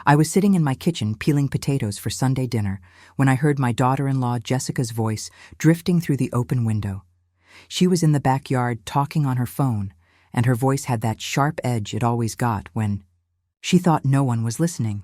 I was sitting in my kitchen peeling potatoes for Sunday dinner when I heard my daughter-in-law Jessica's voice drifting through the open window. She was in the backyard talking on her phone, and her voice had that sharp edge it always got when she thought no one was listening.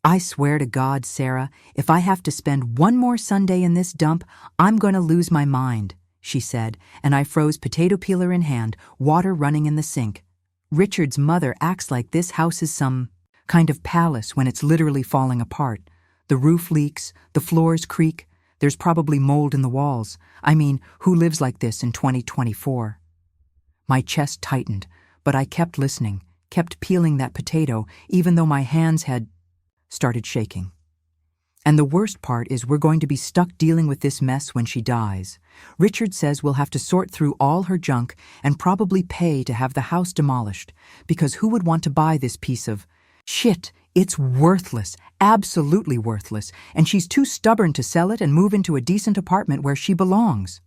"I swear to God, Sarah, if I have to spend one more Sunday in this dump, I'm going to lose my mind," she said, and I froze, potato peeler in hand, water running in the sink. Richard's mother acts like this house is some kind of palace when it's literally falling apart. The roof leaks, the floors creak, there's probably mold in the walls. I mean, who lives like this in 2024? My chest tightened, but I kept listening, kept peeling that potato, even though my hands had started shaking. And the worst part is we're going to be stuck dealing with this mess when she dies. Richard says we'll have to sort through all her junk and probably pay to have the house demolished, because who would want to buy this piece of shit? It's worthless, absolutely worthless, and she's too stubborn to sell it and move into a decent apartment where she belongs.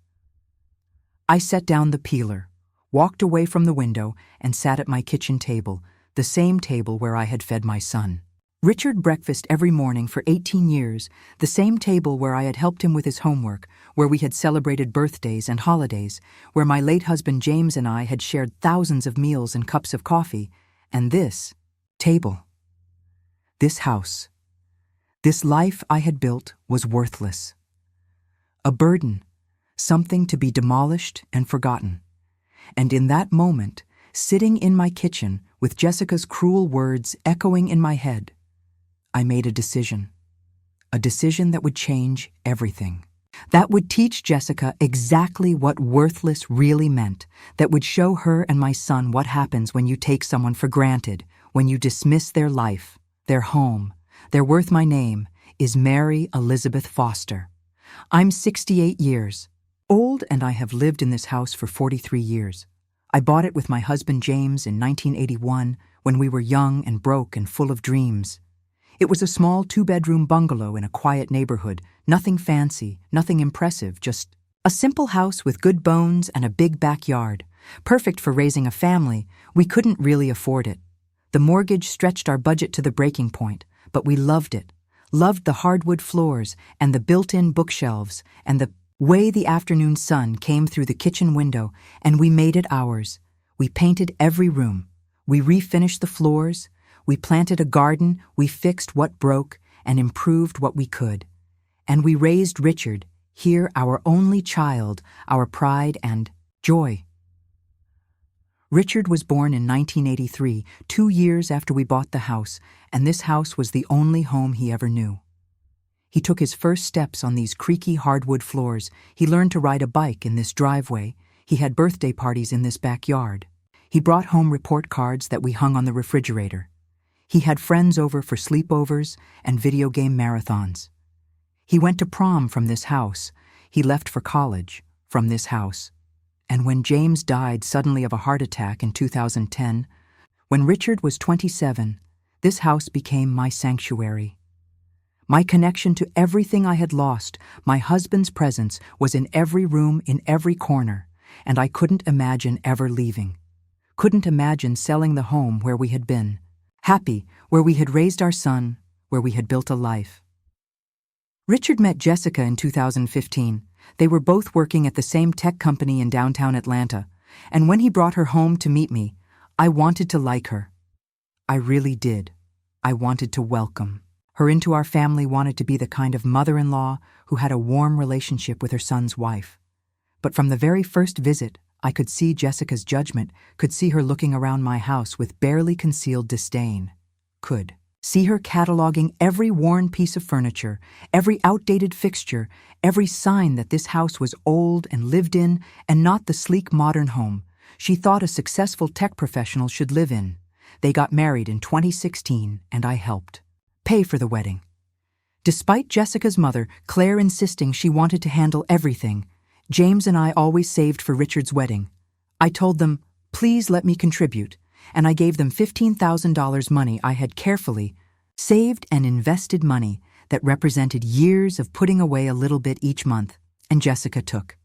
I set down the peeler, walked away from the window, and sat at my kitchen table, the same table where I had fed my son. Richard breakfast every morning for 18 years, the same table where I had helped him with his homework, where we had celebrated birthdays and holidays, where my late husband James and I had shared thousands of meals and cups of coffee, and this table, this house, this life I had built was worthless. A burden, something to be demolished and forgotten. And in that moment, sitting in my kitchen with Jessica's cruel words echoing in my head, I made a decision that would change everything. That would teach Jessica exactly what worthless really meant, that would show her and my son what happens when you take someone for granted, when you dismiss their life, their home, their worth. My name is Mary Elizabeth Foster. I'm 68 years old and I have lived in this house for 43 years. I bought it with my husband James in 1981 when we were young and broke and full of dreams. It was a small 2-bedroom bungalow in a quiet neighborhood, nothing fancy, nothing impressive, just a simple house with good bones and a big backyard. Perfect for raising a family. We couldn't really afford it. The mortgage stretched our budget to the breaking point, but we loved it. Loved the hardwood floors and the built-in bookshelves and the way the afternoon sun came through the kitchen window, and we made it ours. We painted every room. We refinished the floors. We planted a garden, we fixed what broke, and improved what we could. And we raised Richard, here our only child, our pride and joy. Richard was born in 1983, 2 years after we bought the house, and this house was the only home he ever knew. He took his first steps on these creaky hardwood floors. He learned to ride a bike in this driveway. He had birthday parties in this backyard. He brought home report cards that we hung on the refrigerator. He had friends over for sleepovers and video game marathons. He went to prom from this house. He left for college from this house. And when James died suddenly of a heart attack in 2010, when Richard was 27, this house became my sanctuary. My connection to everything I had lost, my husband's presence was in every room, in every corner, and I couldn't imagine ever leaving. Couldn't imagine selling the home where we had been. Happy, where we had raised our son, where we had built a life. Richard met Jessica in 2015. They were both working at the same tech company in downtown Atlanta, and when he brought her home to meet me, I wanted to like her. I really did. I wanted to welcome her into our family, wanted to be the kind of mother-in-law who had a warm relationship with her son's wife. But from the very first visit, I could see Jessica's judgment, could see her looking around my house with barely concealed disdain. Could see her cataloging every worn piece of furniture, every outdated fixture, every sign that this house was old and lived in and not the sleek modern home she thought a successful tech professional should live in. They got married in 2016 and I helped pay for the wedding. Despite Jessica's mother, Claire, insisting she wanted to handle everything, James and I always saved for Richard's wedding. I told them, please let me contribute, and I gave them $15,000 money I had carefully saved and invested, money that represented years of putting away a little bit each month, and Jessica took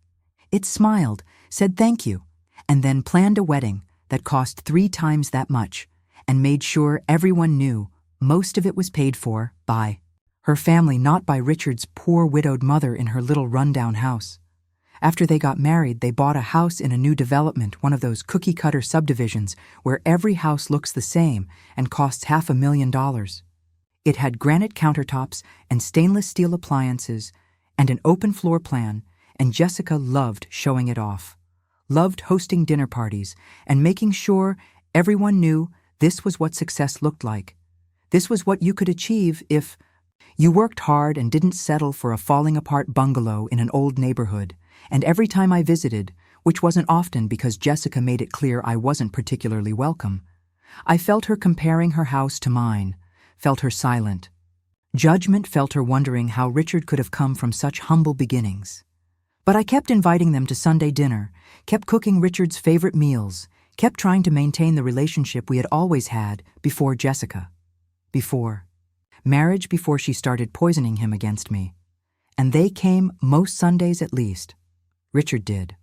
it, smiled, said thank you, and then planned a wedding that cost 3 times that much and made sure everyone knew Most of it was paid for by her family, not by Richard's poor widowed mother in her little rundown house. After they got married, they bought a house in a new development, one of those cookie-cutter subdivisions where every house looks the same and costs $500,000. It had granite countertops and stainless steel appliances and an open floor plan, and Jessica loved showing it off, loved hosting dinner parties and making sure everyone knew this was what success looked like. This was what you could achieve if you worked hard and didn't settle for a falling-apart bungalow in an old neighborhood. And every time I visited, which wasn't often because Jessica made it clear I wasn't particularly welcome, I felt her comparing her house to mine, felt her silent. Judgment felt her wondering how Richard could have come from such humble beginnings. But I kept inviting them to Sunday dinner, kept cooking Richard's favorite meals, kept trying to maintain the relationship we had always had before Jessica. Before marriage, before she started poisoning him against me. And they came most Sundays at least. Richard did.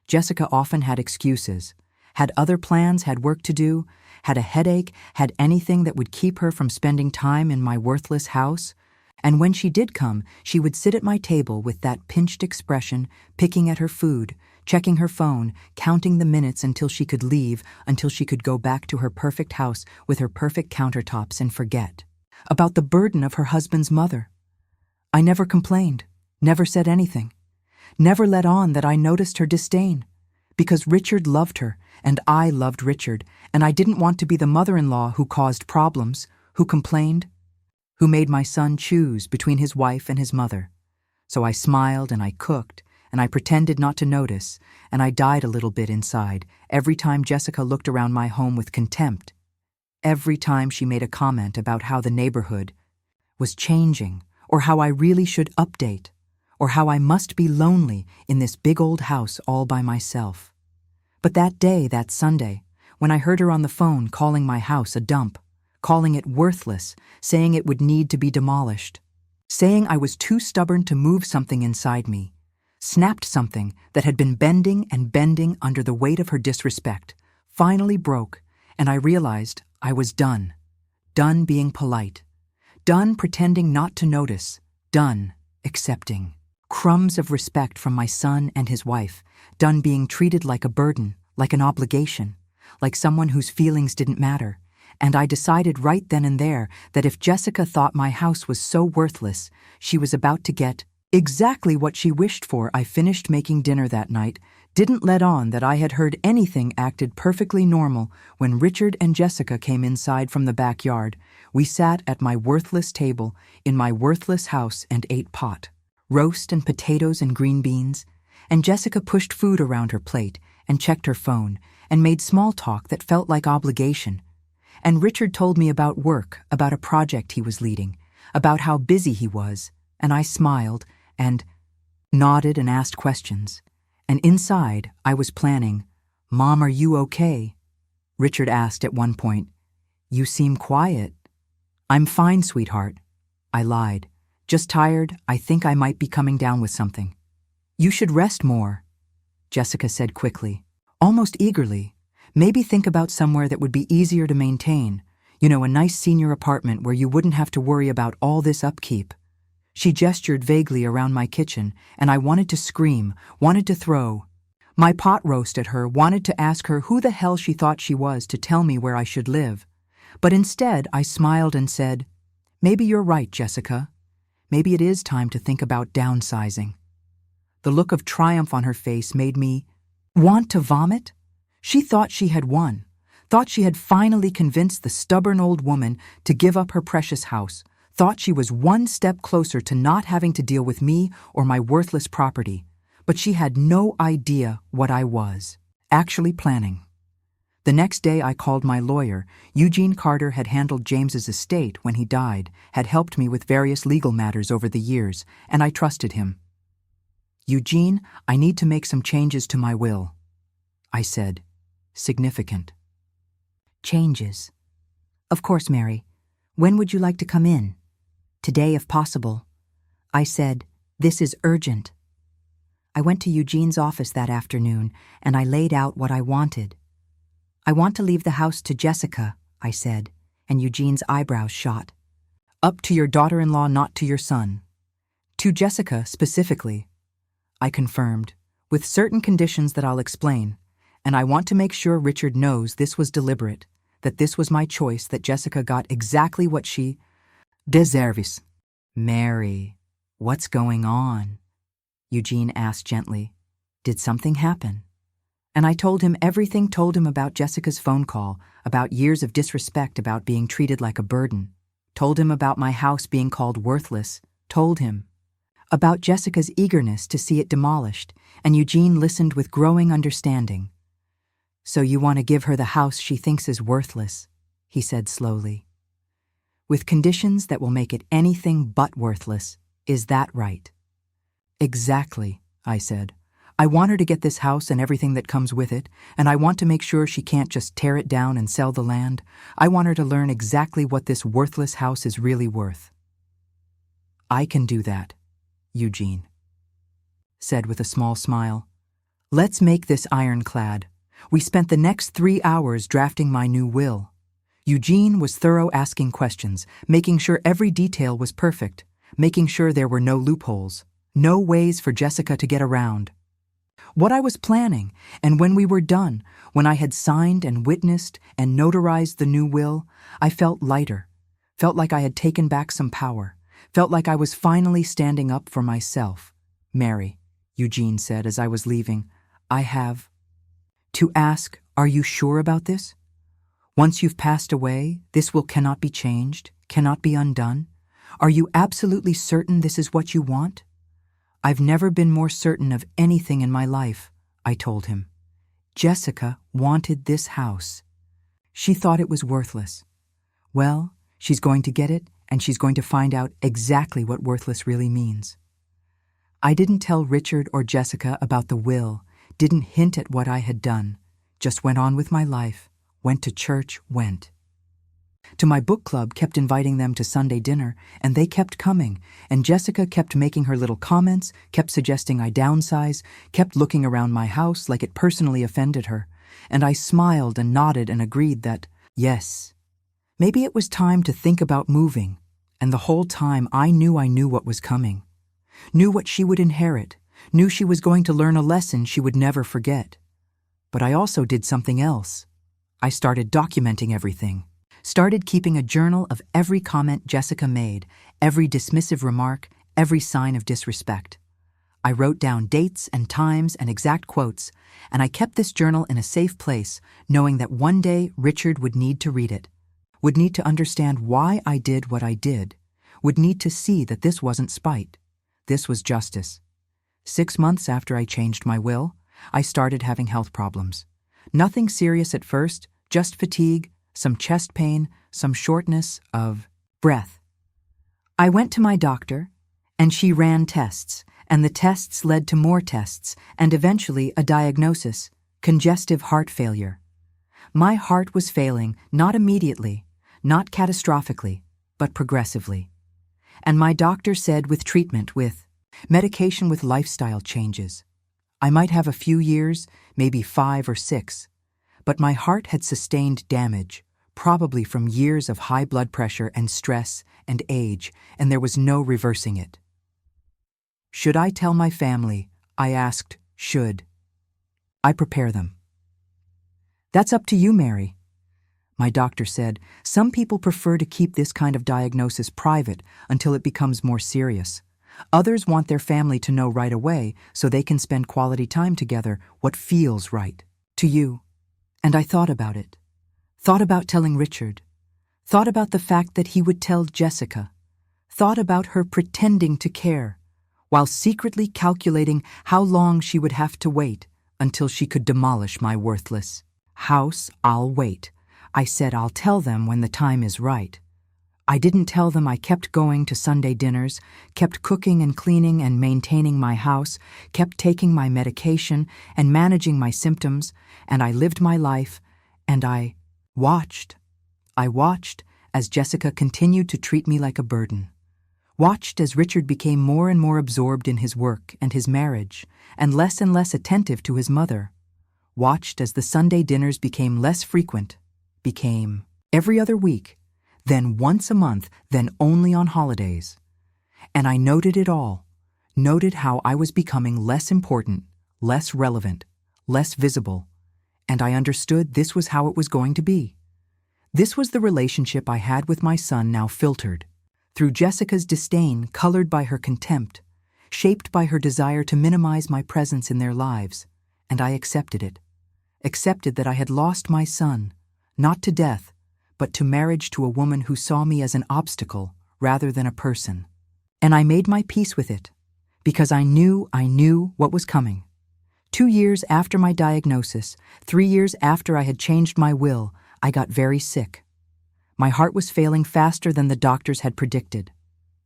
Jessica often had excuses, had other plans, had work to do, had a headache, had anything that would keep her from spending time in my worthless house. And when she did come, she would sit at my table with that pinched expression, picking at her food, checking her phone, counting the minutes until she could leave, until she could go back to her perfect house with her perfect countertops and forget about the burden of her husband's mother. I never complained, never said anything, never let on that I noticed her disdain, because Richard loved her and I loved Richard, and I didn't want to be the mother-in-law who caused problems, who complained, who made my son choose between his wife and his mother. So I smiled and I cooked, and I pretended not to notice, and I died a little bit inside every time Jessica looked around my home with contempt, every time she made a comment about how the neighborhood was changing, or how I really should update, or how I must be lonely in this big old house all by myself. But that day, that Sunday, when I heard her on the phone calling my house a dump, calling it worthless, saying it would need to be demolished, saying I was too stubborn to move something inside me, snapped something that had been bending and bending under the weight of her disrespect, finally broke, and I realized I was done. Done being polite. Done pretending not to notice. Done accepting crumbs of respect from my son and his wife. Done being treated like a burden, like an obligation, like someone whose feelings didn't matter. And I decided right then and there that if Jessica thought my house was so worthless, she was about to get exactly what she wished for. I finished making dinner that night, didn't let on that I had heard anything, acted perfectly normal when Richard and Jessica came inside from the backyard. We sat at my worthless table in my worthless house and ate pot, roast and potatoes and green beans, and Jessica pushed food around her plate and checked her phone and made small talk that felt like obligation. And Richard told me about work, about a project he was leading, about how busy he was, and I smiled and nodded and asked questions. And inside, I was planning, "Mom, are you okay?" Richard asked at one point, "You seem quiet." "I'm fine, sweetheart." I lied. "Just tired. I think I might be coming down with something." "You should rest more," Jessica said quickly, almost eagerly. "Maybe think about somewhere that would be easier to maintain. You know, a nice senior apartment where you wouldn't have to worry about all this upkeep." She gestured vaguely around my kitchen, and I wanted to scream, wanted to throw my pot roast at her, wanted to ask her who the hell she thought she was to tell me where I should live. But instead, I smiled and said, "Maybe you're right, Jessica. Maybe it is time to think about downsizing." The look of triumph on her face made me want to vomit. She thought she had won, thought she had finally convinced the stubborn old woman to give up her precious house, thought she was one step closer to not having to deal with me or my worthless property. But she had no idea what I was actually planning. The next day I called my lawyer. Eugene Carter had handled James's estate when he died, had helped me with various legal matters over the years, and I trusted him. "Eugene, I need to make some changes to my will," I said. Significant. "Changes? Of course, Mary. When would you like to come in?" "Today, if possible." I said, "This is urgent." I went to Eugene's office that afternoon, and I laid out what I wanted. "I want to leave the house to Jessica," I said. and Eugene's eyebrows shot. Up to your daughter-in-law, not to your son. To Jessica, specifically. I confirmed, with certain conditions that I'll explain, and I want to make sure Richard knows this was deliberate, that this was my choice, that Jessica got exactly what she deserves. Mary, what's going on? Eugene asked gently. Did something happen? And I told him everything, told him about Jessica's phone call, about years of disrespect, about being treated like a burden. Told him about my house being called worthless. Told him about Jessica's eagerness to see it demolished, and Eugene listened with growing understanding. So you want to give her the house she thinks is worthless, he said slowly. With conditions that will make it anything but worthless, is that right? Exactly, I said. I want her to get this house and everything that comes with it, and I want to make sure she can't just tear it down and sell the land. I want her to learn exactly what this worthless house is really worth. I can do that, Eugene said with a small smile. Let's make this ironclad. We spent the next 3 hours drafting my new will. Eugene was thorough, asking questions, making sure every detail was perfect, making sure there were no loopholes, no ways for Jessica to get around. What I was planning, and when we were done, when I had signed and witnessed and notarized the new will, I felt lighter, felt like I had taken back some power, felt like I was finally standing up for myself. Mary, Eugene said as I was leaving, I have to ask, are you sure about this? Once you've passed away, this will cannot be changed, cannot be undone? Are you absolutely certain this is what you want? I've never been more certain of anything in my life, I told him. Jessica wanted this house. She thought it was worthless. Well, she's going to get it, and she's going to find out exactly what worthless really means. I didn't tell Richard or Jessica about the will, didn't hint at what I had done, just went on with my life, went to church, went to my book club, kept inviting them to Sunday dinner, and they kept coming, and Jessica kept making her little comments, kept suggesting I downsize, kept looking around my house like it personally offended her, and I smiled and nodded and agreed that, yes, maybe it was time to think about moving, and the whole time I knew what was coming, knew what she would inherit, knew she was going to learn a lesson she would never forget. But I also did something else. I started documenting everything. Started keeping a journal of every comment Jessica made, every dismissive remark, every sign of disrespect. I wrote down dates and times and exact quotes, and I kept this journal in a safe place, knowing that one day Richard would need to read it, would need to understand why I did what I did, would need to see that this wasn't spite. This was justice. 6 months after I changed my will, I started having health problems. Nothing serious at first, just fatigue, some chest pain, some shortness of breath. I went to my doctor, and she ran tests, and the tests led to more tests, and eventually a diagnosis: congestive heart failure. My heart was failing, not immediately, not catastrophically, but progressively. And my doctor said with treatment, with medication, with lifestyle changes, I might have a few years, maybe 5 or 6, but my heart had sustained damage, probably from years of high blood pressure and stress and age, and there was no reversing it. Should I tell my family? I asked. Should I prepare them? That's up to you, Mary. My doctor said, some people prefer to keep this kind of diagnosis private until it becomes more serious. Others want their family to know right away so they can spend quality time together, what feels right to you. And I thought about it. Thought about telling Richard. Thought about the fact that he would tell Jessica. Thought about her pretending to care, while secretly calculating how long she would have to wait until she could demolish my worthless house. I'll wait. I said I'll tell them when the time is right. I didn't tell them I kept going to Sunday dinners, kept cooking and cleaning and maintaining my house, kept taking my medication and managing my symptoms, and I lived my life, and I watched. I watched as Jessica continued to treat me like a burden. Watched as Richard became more and more absorbed in his work and his marriage, and less attentive to his mother. Watched as the Sunday dinners became less frequent, became every other week, then once a month, then only on holidays. And I noted it all, noted how I was becoming less important, less relevant, less visible, and I understood this was how it was going to be. This was the relationship I had with my son, now filtered through Jessica's disdain, colored by her contempt, shaped by her desire to minimize my presence in their lives, and I accepted it. Accepted that I had lost my son, not to death, but to marriage to a woman who saw me as an obstacle rather than a person. And I made my peace with it, because I knew what was coming. 2 years after my diagnosis, 3 years after I had changed my will, I got very sick. My heart was failing faster than the doctors had predicted.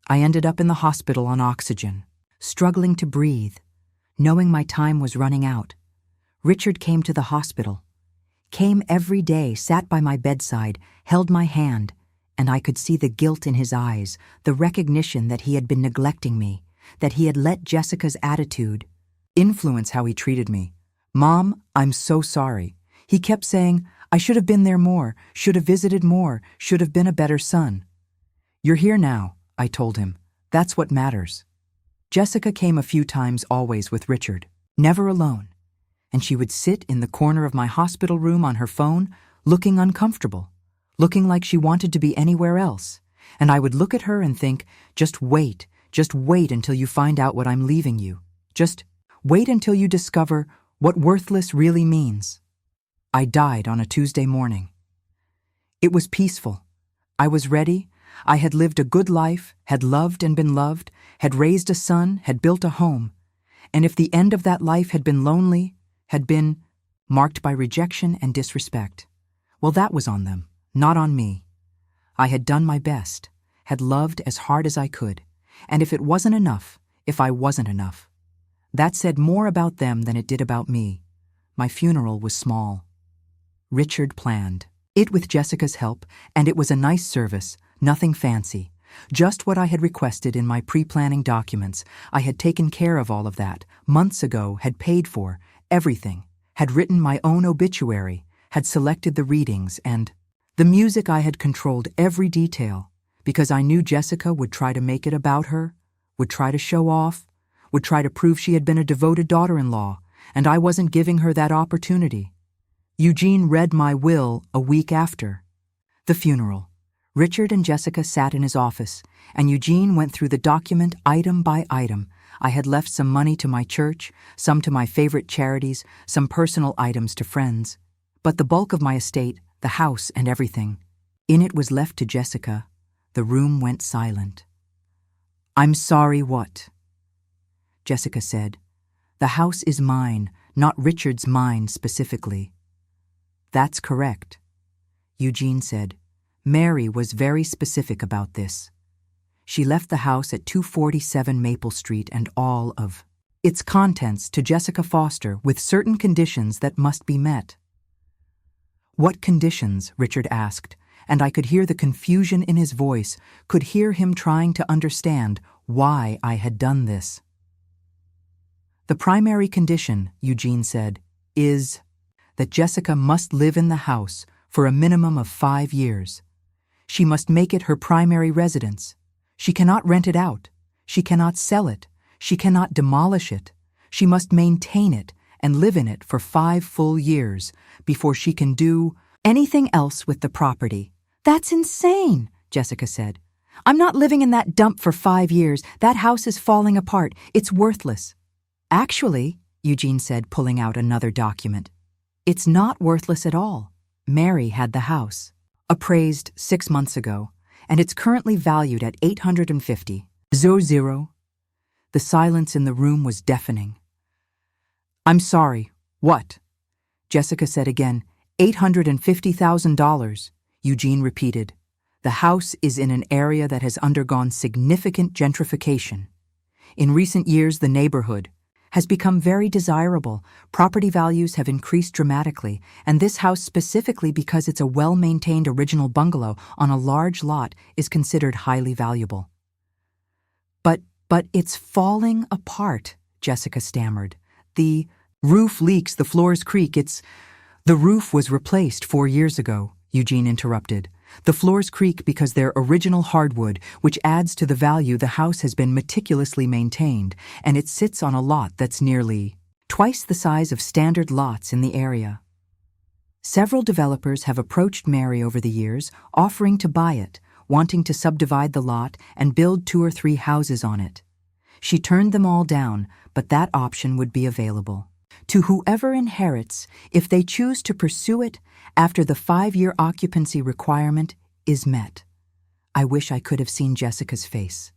I ended up in the hospital on oxygen, struggling to breathe, knowing my time was running out. Richard came to the hospital, came every day, sat by my bedside, held my hand, and I could see the guilt in his eyes, the recognition that he had been neglecting me, that he had let Jessica's attitude influence how he treated me. "Mom, I'm so sorry." He kept saying, "I should have been there more, should have visited more, should have been a better son." "You're here now," I told him. "That's what matters." Jessica came a few times, always with Richard, never alone, and she would sit in the corner of my hospital room on her phone, looking uncomfortable, looking like she wanted to be anywhere else, and I would look at her and think, just wait until you find out what I'm leaving you. Just wait until you discover what worthless really means. I died on a Tuesday morning. It was peaceful. I was ready. I had lived a good life, had loved and been loved, had raised a son, had built a home. And if the end of that life had been lonely, had been marked by rejection and disrespect, well, that was on them, not on me. I had done my best, had loved as hard as I could, and if it wasn't enough, if I wasn't enough, that said more about them than it did about me. My funeral was small. Richard planned it with Jessica's help, and it was a nice service, nothing fancy, just what I had requested in my pre-planning documents. I had taken care of all of that, months ago, had paid for everything, had written my own obituary, had selected the readings, and the music I had controlled every detail, because I knew Jessica would try to make it about her, would try to show off, would try to prove she had been a devoted daughter-in-law, and I wasn't giving her that opportunity. Eugene read my will a week after the funeral. Richard and Jessica sat in his office, and Eugene went through the document item by item. I had left some money to my church, some to my favorite charities, some personal items to friends. But the bulk of my estate, the house and everything, in it was left to Jessica. The room went silent. "I'm sorry, what?" Jessica said. "The house is mine, not Richard's, mine specifically." "That's correct." Eugene said. "Mary was very specific about this. She left the house at 247 Maple Street and all of its contents to Jessica Foster with certain conditions that must be met." "What conditions?" Richard asked, and I could hear the confusion in his voice, could hear him trying to understand why I had done this. "The primary condition," Eugene said, "is that Jessica must live in the house for a minimum of 5 years. She must make it her primary residence. She cannot rent it out. She cannot sell it. She cannot demolish it. She must maintain it and live in it for 5 full years before she can do anything else with the property." "That's insane," Jessica said. "I'm not living in that dump for 5 years. That house is falling apart. It's worthless." "Actually," Eugene said, pulling out another document, "it's not worthless at all. Mary had the house appraised 6 months ago, and it's currently valued at $850,000. The silence in the room was deafening. "I'm sorry, what?" Jessica said again. $850,000, Eugene repeated. "The house is in an area that has undergone significant gentrification. In recent years, the neighborhood has become very desirable. Property values have increased dramatically, and this house specifically, because it's a well-maintained original bungalow on a large lot, is considered highly valuable." But it's falling apart," Jessica stammered. "The roof leaks, the floors creak, The roof was replaced 4 years ago," Eugene interrupted. The floors creak because they're original hardwood, which adds to the value. The house has been meticulously maintained, and it sits on a lot that's nearly twice the size of standard lots in the area. Several developers have approached Mary over the years, offering to buy it, wanting to subdivide the lot and build 2 or 3 houses on it. She turned them all down, but that option would be available to whoever inherits if they choose to pursue it after the 5-year occupancy requirement is met. I wish I could have seen Jessica's face.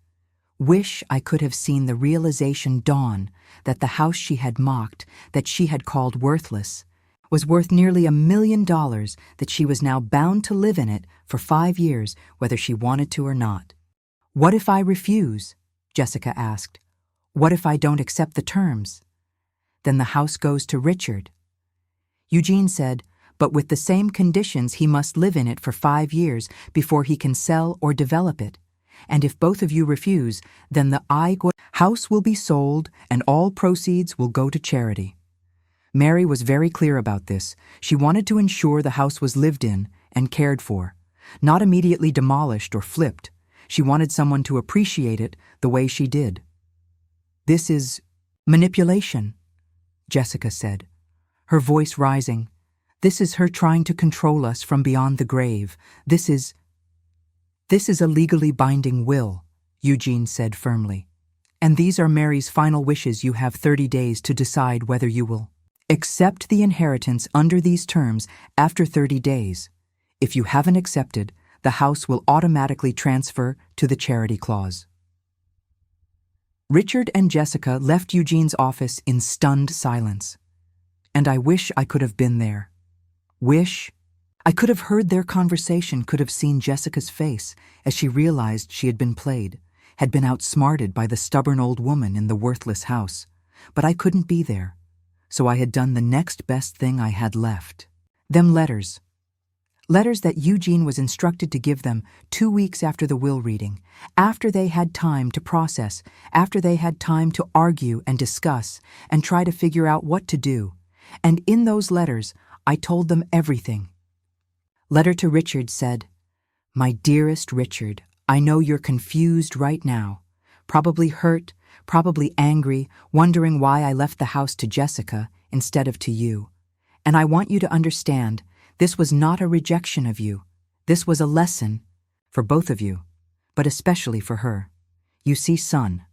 Wish I could have seen the realization dawn that the house she had mocked, that she had called worthless, was worth nearly $1 million, that she was now bound to live in it for 5 years, whether she wanted to or not. "What if I refuse?" Jessica asked. "What if I don't accept the terms?" "Then the house goes to Richard." Eugene said, "But with the same conditions, he must live in it for 5 years before he can sell or develop it. And if both of you refuse, then the house will be sold and all proceeds will go to charity." Mary was very clear about this. She wanted to ensure the house was lived in and cared for, not immediately demolished or flipped. She wanted someone to appreciate it the way she did. "This is manipulation," Jessica said, her voice rising. "This is her trying to control us from beyond the grave. This is a legally binding will," Eugene said firmly. "And these are Mary's final wishes. You have 30 days to decide whether you will accept the inheritance under these terms. After 30 days, if you haven't accepted, the house will automatically transfer to the charity clause." Richard and Jessica left Eugene's office in stunned silence. And I wish I could have been there. Wish I could have heard their conversation, could have seen Jessica's face as she realized she had been played, had been outsmarted by the stubborn old woman in the worthless house. But I couldn't be there, so I had done the next best thing I had left. Them letters. Letters that Eugene was instructed to give them 2 weeks after the will reading, after they had time to process, after they had time to argue and discuss and try to figure out what to do. And in those letters, I told them everything. Letter to Richard said, "My dearest Richard, I know you're confused right now, probably hurt, probably angry, wondering why I left the house to Jessica instead of to you. And I want you to understand, this was not a rejection of you. This was a lesson for both of you, but especially for her. You see, son,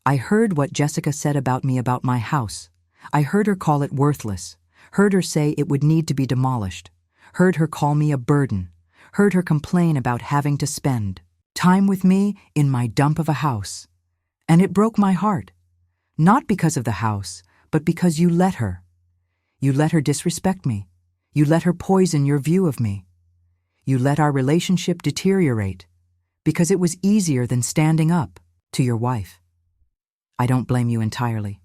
I heard what Jessica said about me about my house. I heard her call it worthless, heard her say it would need to be demolished, heard her call me a burden, heard her complain about having to spend time with me in my dump of a house. And it broke my heart, not because of the house, but because you let her. You let her disrespect me. You let her poison your view of me. You let our relationship deteriorate because it was easier than standing up to your wife. I don't blame you entirely.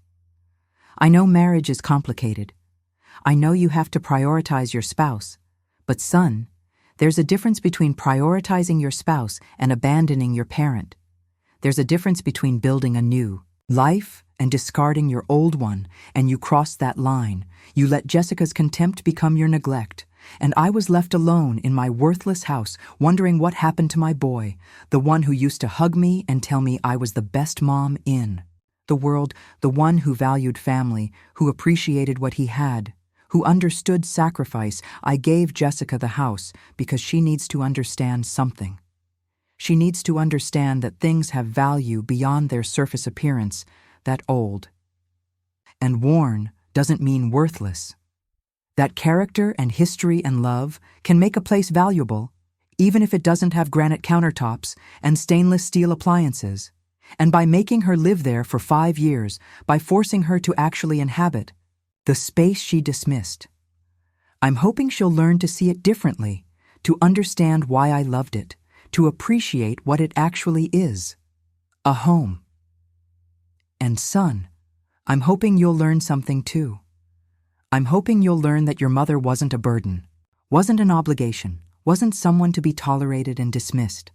I know marriage is complicated. I know you have to prioritize your spouse. But son, there's a difference between prioritizing your spouse and abandoning your parent. There's a difference between building a new life and discarding your old one, and you crossed that line. You let Jessica's contempt become your neglect, and I was left alone in my worthless house, wondering what happened to my boy, the one who used to hug me and tell me I was the best mom in the world, the one who valued family, who appreciated what he had, who understood sacrifice. I gave Jessica the house because she needs to understand something. She needs to understand that things have value beyond their surface appearance, that old and worn doesn't mean worthless. That character and history and love can make a place valuable, even if it doesn't have granite countertops and stainless steel appliances. And by making her live there for 5 years, by forcing her to actually inhabit the space she dismissed, I'm hoping she'll learn to see it differently, to understand why I loved it, to appreciate what it actually is, a home. And son, I'm hoping you'll learn something too. I'm hoping you'll learn that your mother wasn't a burden, wasn't an obligation, wasn't someone to be tolerated and dismissed.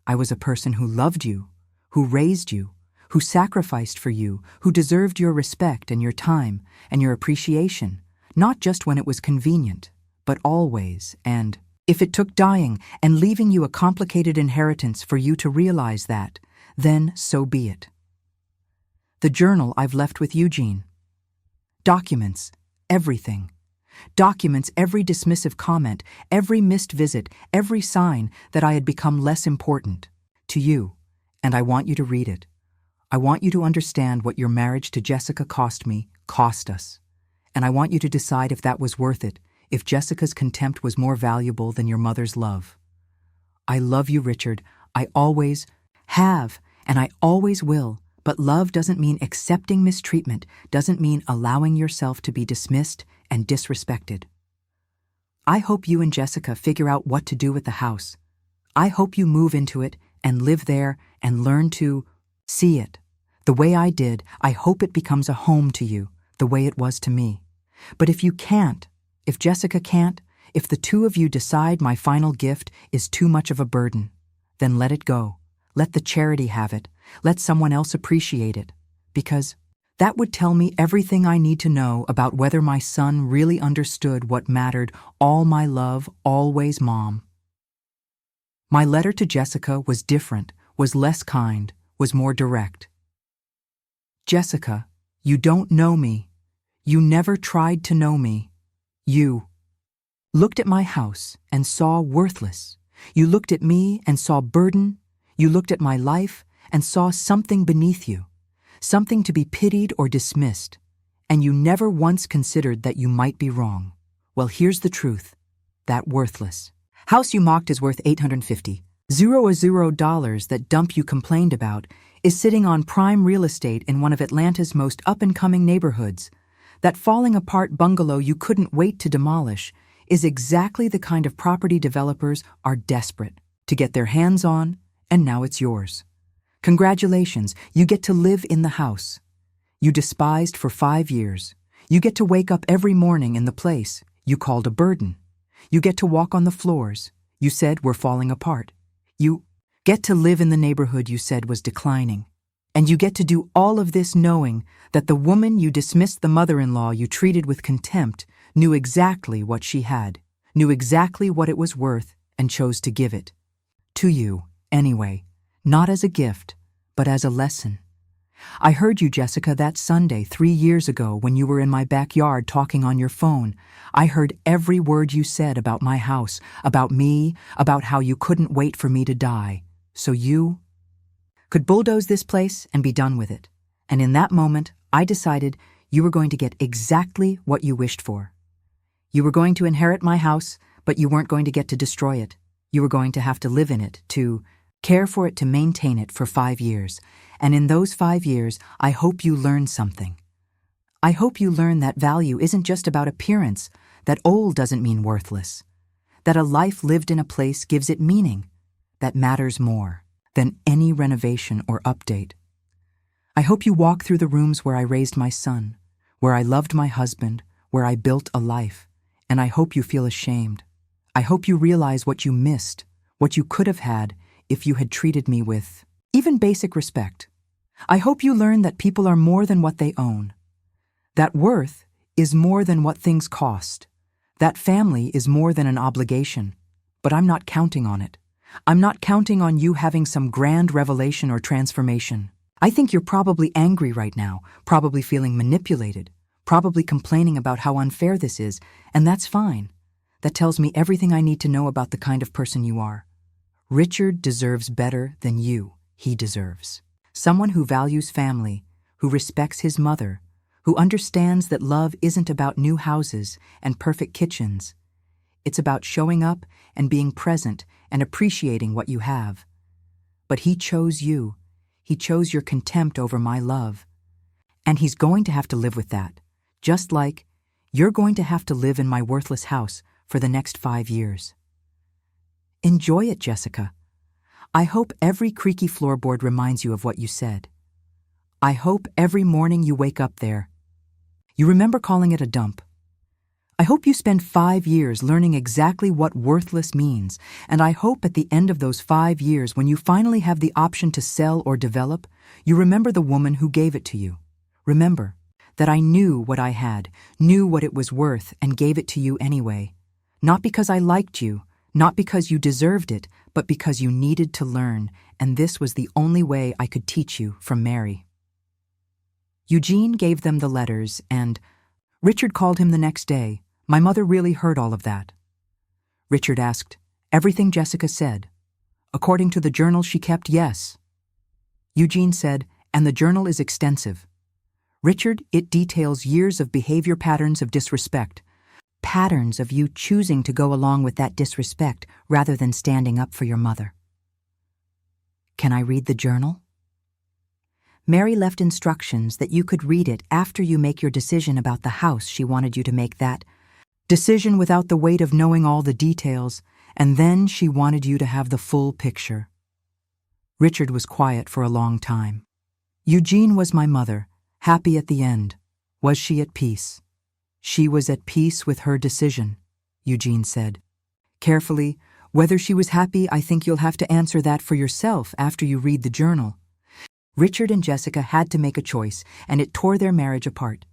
I was a person who loved you, who raised you, who sacrificed for you, who deserved your respect and your time and your appreciation, not just when it was convenient, but always. And If it took dying and leaving you a complicated inheritance for you to realize that, then so be it. The journal I've left with Eugene. Documents everything. Documents every dismissive comment, every missed visit, every sign that I had become less important to you, and I want you to read it. I want you to understand what your marriage to Jessica cost us, and I want you to decide if that was worth it, if Jessica's contempt was more valuable than your mother's love. I love you, Richard. I always have, and I always will, but love doesn't mean accepting mistreatment, doesn't mean allowing yourself to be dismissed and disrespected. I hope you and Jessica figure out what to do with the house. I hope you move into it and live there and learn to see it. The way I did, I hope it becomes a home to you, the way it was to me. But if you can't, if Jessica can't, if the two of you decide my final gift is too much of a burden, then let it go. Let the charity have it. Let someone else appreciate it. Because that would tell me everything I need to know about whether my son really understood what mattered. All my love, always, Mom. My letter to Jessica was different, was less kind, was more direct. Jessica, you don't know me. You never tried to know me. You looked at my house and saw worthless. You looked at me and saw burden. You looked at my life and saw something beneath you, something to be pitied or dismissed, and you never once considered that you might be wrong. Well, here's the truth. That worthless house you mocked is worth $850. $0 that dump you complained about is sitting on prime real estate in one of Atlanta's most up-and-coming neighborhoods. That falling-apart bungalow you couldn't wait to demolish is exactly the kind of property developers are desperate to get their hands on, and now it's yours. Congratulations, you get to live in the house you despised for 5 years. You get to wake up every morning in the place you called a burden. You get to walk on the floors you said were falling apart. You get to live in the neighborhood you said was declining. And you get to do all of this knowing that the woman you dismissed, the mother-in-law you treated with contempt, knew exactly what she had, knew exactly what it was worth, and chose to give it. To you, anyway, not as a gift, but as a lesson. I heard you, Jessica, that Sunday 3 years ago when you were in my backyard talking on your phone. I heard every word you said about my house, about me, about how you couldn't wait for me to die. So you could bulldoze this place and be done with it. And in that moment, I decided you were going to get exactly what you wished for. You were going to inherit my house, but you weren't going to get to destroy it. You were going to have to live in it, to care for it, to maintain it for 5 years. And in those 5 years, I hope you learn something. I hope you learn that value isn't just about appearance, that old doesn't mean worthless, that a life lived in a place gives it meaning, that matters more than any renovation or update. I hope you walk through the rooms where I raised my son, where I loved my husband, where I built a life, and I hope you feel ashamed. I hope you realize what you missed, what you could have had if you had treated me with even basic respect. I hope you learn that people are more than what they own, that worth is more than what things cost, that family is more than an obligation, but I'm not counting on it. I'm not counting on you having some grand revelation or transformation. I think you're probably angry right now, probably feeling manipulated, probably complaining about how unfair this is, and that's fine. That tells me everything I need to know about the kind of person you are. Richard deserves better than he deserves. Someone who values family, who respects his mother, who understands that love isn't about new houses and perfect kitchens. It's about showing up and being present and appreciating what you have. But he chose you. He chose your contempt over my love. And he's going to have to live with that, just like you're going to have to live in my worthless house for the next 5 years. Enjoy it, Jessica. I hope every creaky floorboard reminds you of what you said. I hope every morning you wake up there, you remember calling it a dump. I hope you spend 5 years learning exactly what worthless means, and I hope at the end of those 5 years, when you finally have the option to sell or develop, you remember the woman who gave it to you. Remember that I knew what I had, knew what it was worth, and gave it to you anyway. Not because I liked you, Not because you deserved it, but because you needed to learn, and this was the only way I could teach you, from Mary. Eugene gave them the letters, and Richard called him the next day. My mother really heard all of that. Richard asked, "Everything Jessica said? According to the journal she kept, yes." Eugene said, "And the journal is extensive. Richard, it details years of behavior patterns of disrespect. Patterns of you choosing to go along with that disrespect rather than standing up for your mother." "Can I read the journal?" Mary left instructions that you could read it after you make your decision about the house. She wanted you to make that decision without the weight of knowing all the details, and then she wanted you to have the full picture. Richard was quiet for a long time. Eugene was my mother, happy at the end. Was she at peace? She was at peace with her decision, Eugene said. Carefully, whether she was happy, I think you'll have to answer that for yourself after you read the journal. Richard and Jessica had to make a choice, and it tore their marriage apart.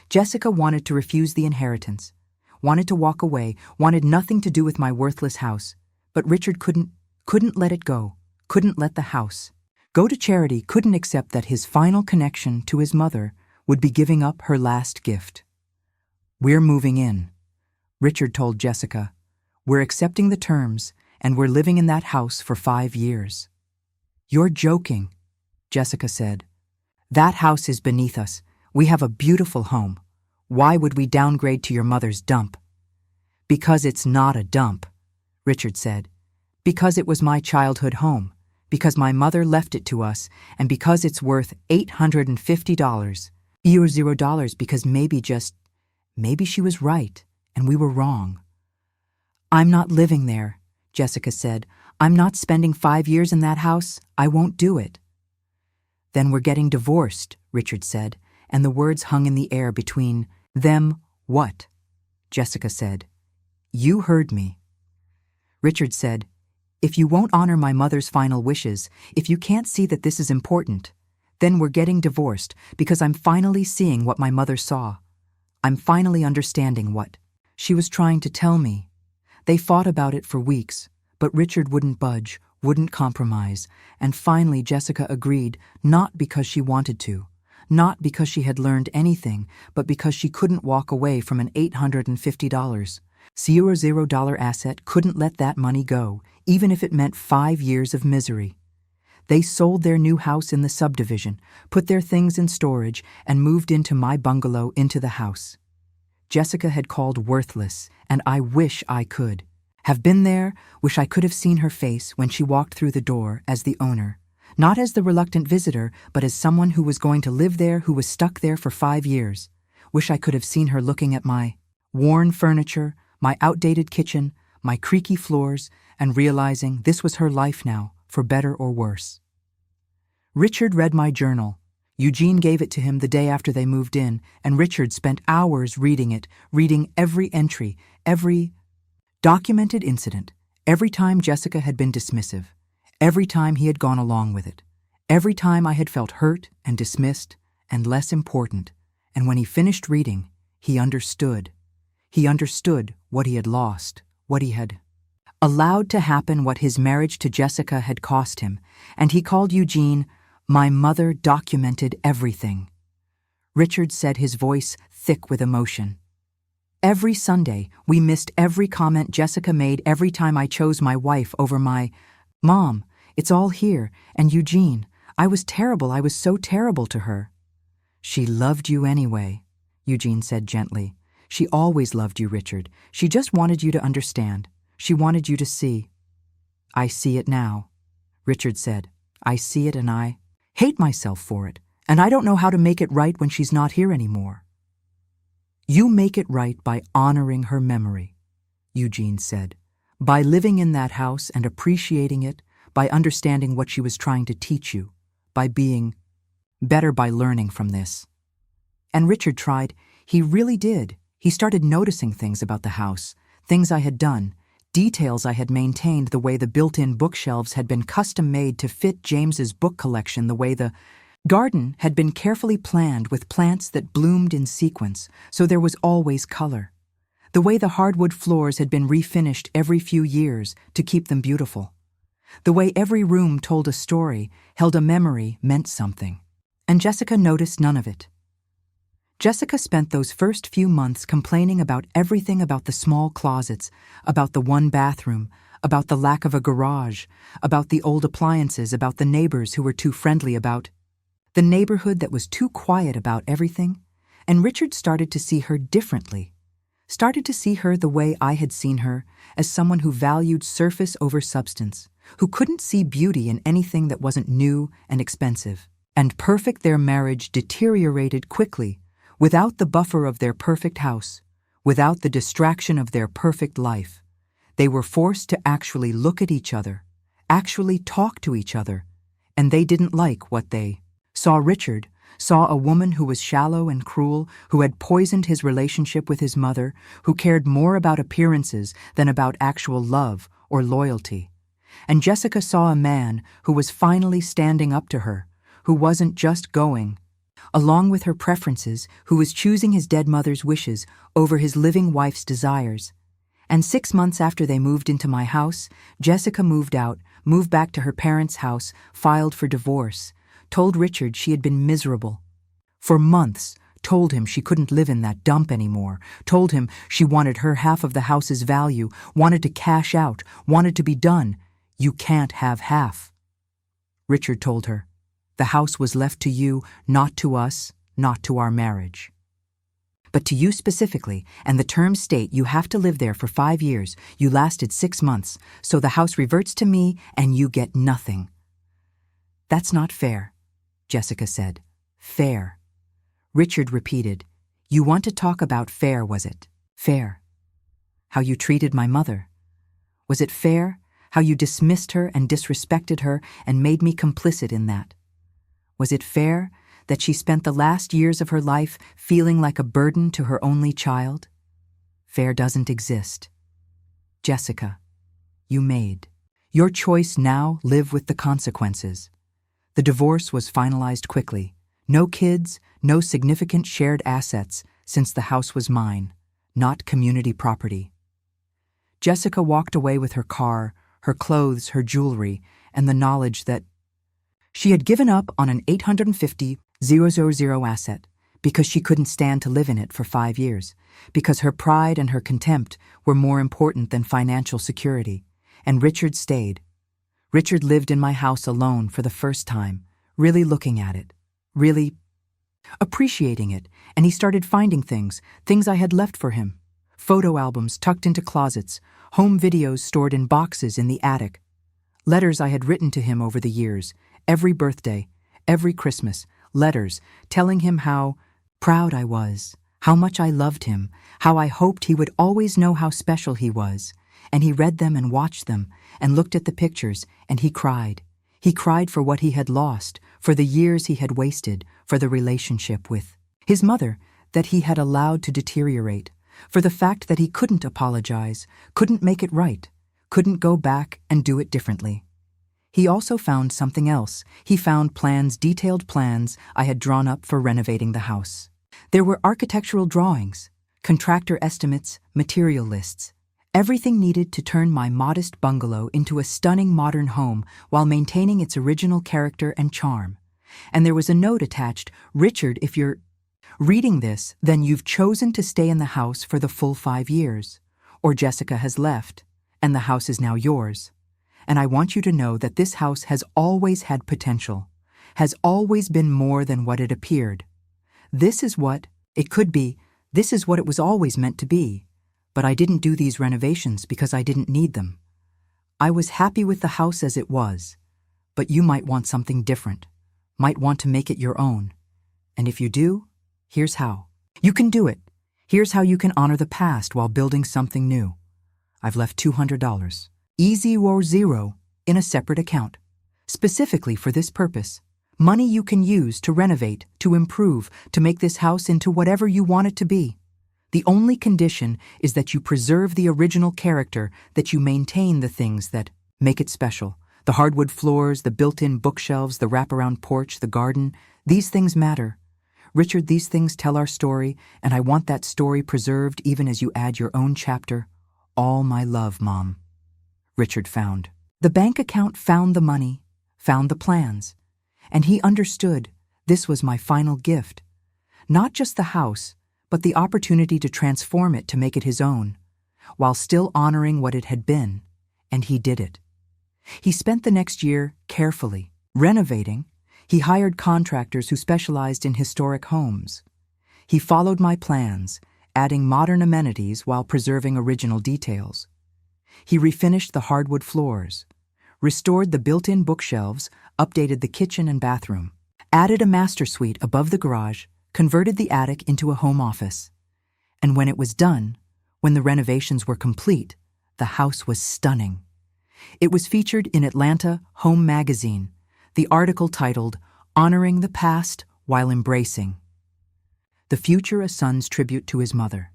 Jessica wanted to refuse the inheritance, wanted to walk away, wanted nothing to do with my worthless house. But Richard couldn't let it go, couldn't let the house go to charity, couldn't accept that his final connection to his mother would be giving up her last gift. "We're moving in," Richard told Jessica. "We're accepting the terms, and we're living in that house for 5 years." "You're joking," Jessica said. "That house is beneath us. We have a beautiful home. Why would we downgrade to your mother's dump?" "Because it's not a dump," Richard said. "Because it was my childhood home. Because my mother left it to us, and because it's worth $850. $0 because maybe she was right, and we were wrong." "I'm not living there," Jessica said. "I'm not spending 5 years in that house. I won't do it." "Then we're getting divorced," Richard said, and the words hung in the air between them. "What?" Jessica said. "You heard me." Richard said, "If you won't honor my mother's final wishes, if you can't see that this is important, then we're getting divorced because I'm finally seeing what my mother saw. I'm finally understanding what she was trying to tell me." They fought about it for weeks, but Richard wouldn't budge, wouldn't compromise, and finally Jessica agreed, not because she wanted to, not because she had learned anything, but because she couldn't walk away from an $850. $0 asset, couldn't let that money go, even if it meant 5 years of misery. They sold their new house in the subdivision, put their things in storage, and moved into my bungalow into the house. Jessica had called worthless, and I wish I could have been there, wish I could have seen her face when she walked through the door as the owner, not as the reluctant visitor, but as someone who was going to live there, who was stuck there for 5 years. Wish I could have seen her looking at my worn furniture, my outdated kitchen, my creaky floors, and realizing this was her life now, for better or worse. Richard read my journal. Eugene gave it to him the day after they moved in, and Richard spent hours reading it, reading every entry, every documented incident, every time Jessica had been dismissive, every time he had gone along with it, every time I had felt hurt and dismissed and less important, and when he finished reading, he understood. He understood what he had lost, what he had allowed to happen, what his marriage to Jessica had cost him, and he called Eugene, "My mother documented everything." Richard said, his voice thick with emotion. "Every Sunday, we missed every comment Jessica made every time I chose my wife over my mom. It's all here, and Eugene, I was terrible, I was so terrible to her." "She loved you anyway," Eugene said gently. "She always loved you, Richard. She just wanted you to understand. She wanted you to see." "I see it now," Richard said. "I see it, and I hate myself for it, and I don't know how to make it right when she's not here anymore." "You make it right by honoring her memory," Eugene said, "by living in that house and appreciating it, by understanding what she was trying to teach you, by being better, by learning from this." And Richard tried. He really did. He started noticing things about the house, things I had done, details I had maintained, the way the built-in bookshelves had been custom-made to fit James's book collection, the way the garden had been carefully planned with plants that bloomed in sequence, so there was always color. The way the hardwood floors had been refinished every few years to keep them beautiful. The way every room told a story, held a memory, meant something. And Jessica noticed none of it. Jessica spent those first few months complaining about everything, about the small closets, about the one bathroom, about the lack of a garage, about the old appliances, about the neighbors who were too friendly, about the neighborhood that was too quiet, about everything. And Richard started to see her differently. Started to see her the way I had seen her, as someone who valued surface over substance, who couldn't see beauty in anything that wasn't new and expensive. And perfect. Their marriage deteriorated quickly, without the buffer of their perfect house, without the distraction of their perfect life. They were forced to actually look at each other, actually talk to each other, and they didn't like what they saw. Richard saw a woman who was shallow and cruel, who had poisoned his relationship with his mother, who cared more about appearances than about actual love or loyalty. And Jessica saw a man who was finally standing up to her, who wasn't just going along with her preferences, who was choosing his dead mother's wishes over his living wife's desires. And 6 months after they moved into my house, Jessica moved out, moved back to her parents' house, filed for divorce, told Richard she had been miserable for months, told him she couldn't live in that dump anymore, told him she wanted her half of the house's value, wanted to cash out, wanted to be done. You can't have half. Richard told her, the house was left to you, not to us, not to our marriage. But to you specifically, and the terms state you have to live there for 5 years. You lasted 6 months, so the house reverts to me and you get nothing. That's not fair, Jessica said. Fair. Richard repeated, you want to talk about fair, was it? Fair. How you treated my mother. Was it fair? How you dismissed her and disrespected her and made me complicit in that. Was it fair that she spent the last years of her life feeling like a burden to her only child? Fair doesn't exist. Jessica, you made your choice. Now live with the consequences. The divorce was finalized quickly. No kids, no significant shared assets, since the house was mine, not community property. Jessica walked away with her car, her clothes, her jewelry, and the knowledge that she had given up on an $850,000 asset because she couldn't stand to live in it for 5 years, because her pride and her contempt were more important than financial security. And Richard stayed. Richard lived in my house alone for the first time, really looking at it, really appreciating it, and he started finding things I had left for him. Photo albums tucked into closets, home videos stored in boxes in the attic, letters I had written to him over the years, every birthday, every Christmas, letters telling him how proud I was, how much I loved him, how I hoped he would always know how special he was. And he read them and watched them and looked at the pictures, and he cried. He cried for what he had lost, for the years he had wasted, for the relationship with his mother that he had allowed to deteriorate, for the fact that he couldn't apologize, couldn't make it right, couldn't go back and do it differently. He also found something else. He found plans, detailed plans I had drawn up for renovating the house. There were architectural drawings, contractor estimates, material lists, everything needed to turn my modest bungalow into a stunning modern home while maintaining its original character and charm. And there was a note attached, Richard, if you're reading this, then you've chosen to stay in the house for the full 5 years. Or Jessica has left, and the house is now yours. And I want you to know that this house has always had potential, has always been more than what it appeared. This is what it could be, this is what it was always meant to be. But I didn't do these renovations because I didn't need them. I was happy with the house as it was, but you might want something different, might want to make it your own. And if you do, here's how. You can do it. Here's how you can honor the past while building something new. I've left $200. Easy or zero, in a separate account, specifically for this purpose. Money you can use to renovate, to improve, to make this house into whatever you want it to be. The only condition is that you preserve the original character, that you maintain the things that make it special. The hardwood floors, the built-in bookshelves, the wraparound porch, the garden, these things matter. Richard, these things tell our story, and I want that story preserved even as you add your own chapter. All my love, Mom. Richard found. The bank account found the money, found the plans, and he understood this was my final gift. Not just the house, but the opportunity to transform it to make it his own, while still honoring what it had been, and he did it. He spent the next year carefully renovating. He hired contractors who specialized in historic homes. He followed my plans, adding modern amenities while preserving original details. He refinished the hardwood floors, restored the built-in bookshelves, updated the kitchen and bathroom, added a master suite above the garage, converted the attic into a home office. And when it was done, when the renovations were complete, the house was stunning. It was featured in Atlanta Home Magazine, the article titled, "Honoring the Past While Embracing." The Future a Son's Tribute to His Mother.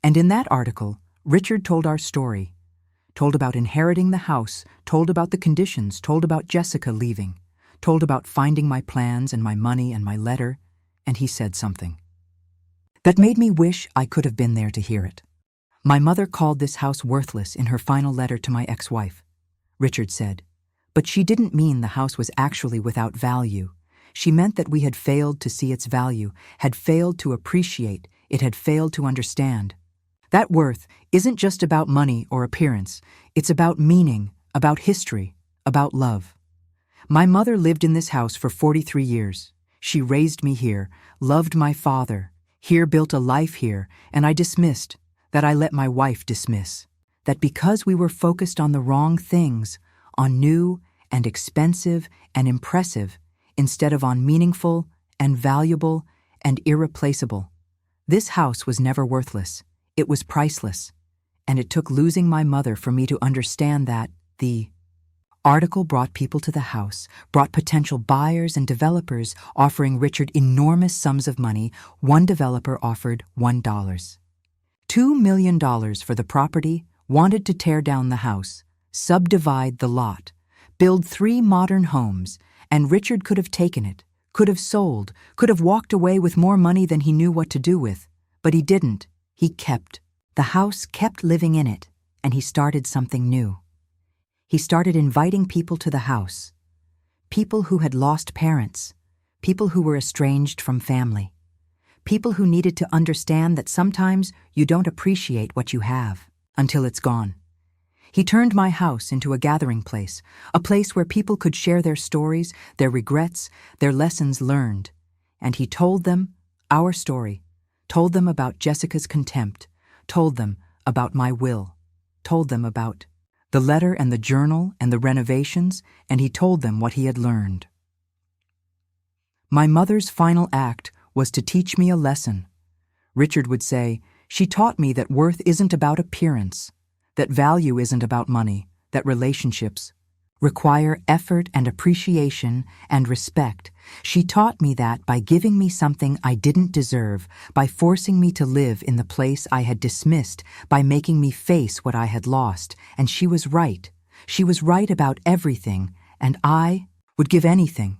And in that article, Richard told our story, told about inheriting the house, told about the conditions, told about Jessica leaving, told about finding my plans and my money and my letter, and he said something that made me wish I could have been there to hear it. My mother called this house worthless in her final letter to my ex-wife, Richard said. But she didn't mean the house was actually without value. She meant that we had failed to see its value, had failed to appreciate, it had failed to understand. That worth isn't just about money or appearance. It's about meaning, about history, about love. My mother lived in this house for 43 years. She raised me here, loved my father, here built a life here, and I dismissed, that I let my wife dismiss, that because we were focused on the wrong things, on new and expensive and impressive, instead of on meaningful and valuable and irreplaceable. This house was never worthless. It was priceless. And it took losing my mother for me to understand that. The article brought people to the house, brought potential buyers and developers offering Richard enormous sums of money. One developer offered $1. $2 million for the property, wanted to tear down the house, subdivide the lot, build 3 modern homes, and Richard could have taken it, could have sold, could have walked away with more money than he knew what to do with. But he didn't. He kept. The house kept living in it, and he started something new. He started inviting people to the house. People who had lost parents, people who were estranged from family, people who needed to understand that sometimes you don't appreciate what you have until it's gone. He turned my house into a gathering place, a place where people could share their stories, their regrets, their lessons learned. And he told them our story, told them about Jessica's contempt, told them about my will, told them about the letter and the journal and the renovations, and he told them what he had learned. My mother's final act was to teach me a lesson. Richard would say, she taught me that worth isn't about appearance, that value isn't about money, that relationships require effort and appreciation and respect. She taught me that by giving me something I didn't deserve, by forcing me to live in the place I had dismissed, by making me face what I had lost. And she was right. She was right about everything, and I would give anything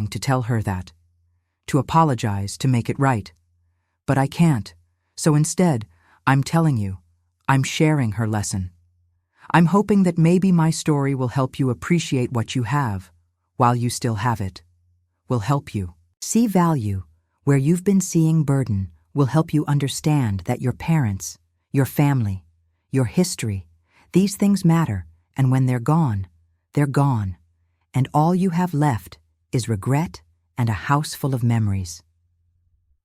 to tell her that, to apologize, to make it right. But I can't. So instead, I'm telling you, I'm sharing her lesson. I'm hoping that maybe my story will help you appreciate what you have while you still have it. Will help you see value where you've been seeing burden, will help you understand that your parents, your family, your history, these things matter, and when they're gone, and all you have left is regret and a house full of memories.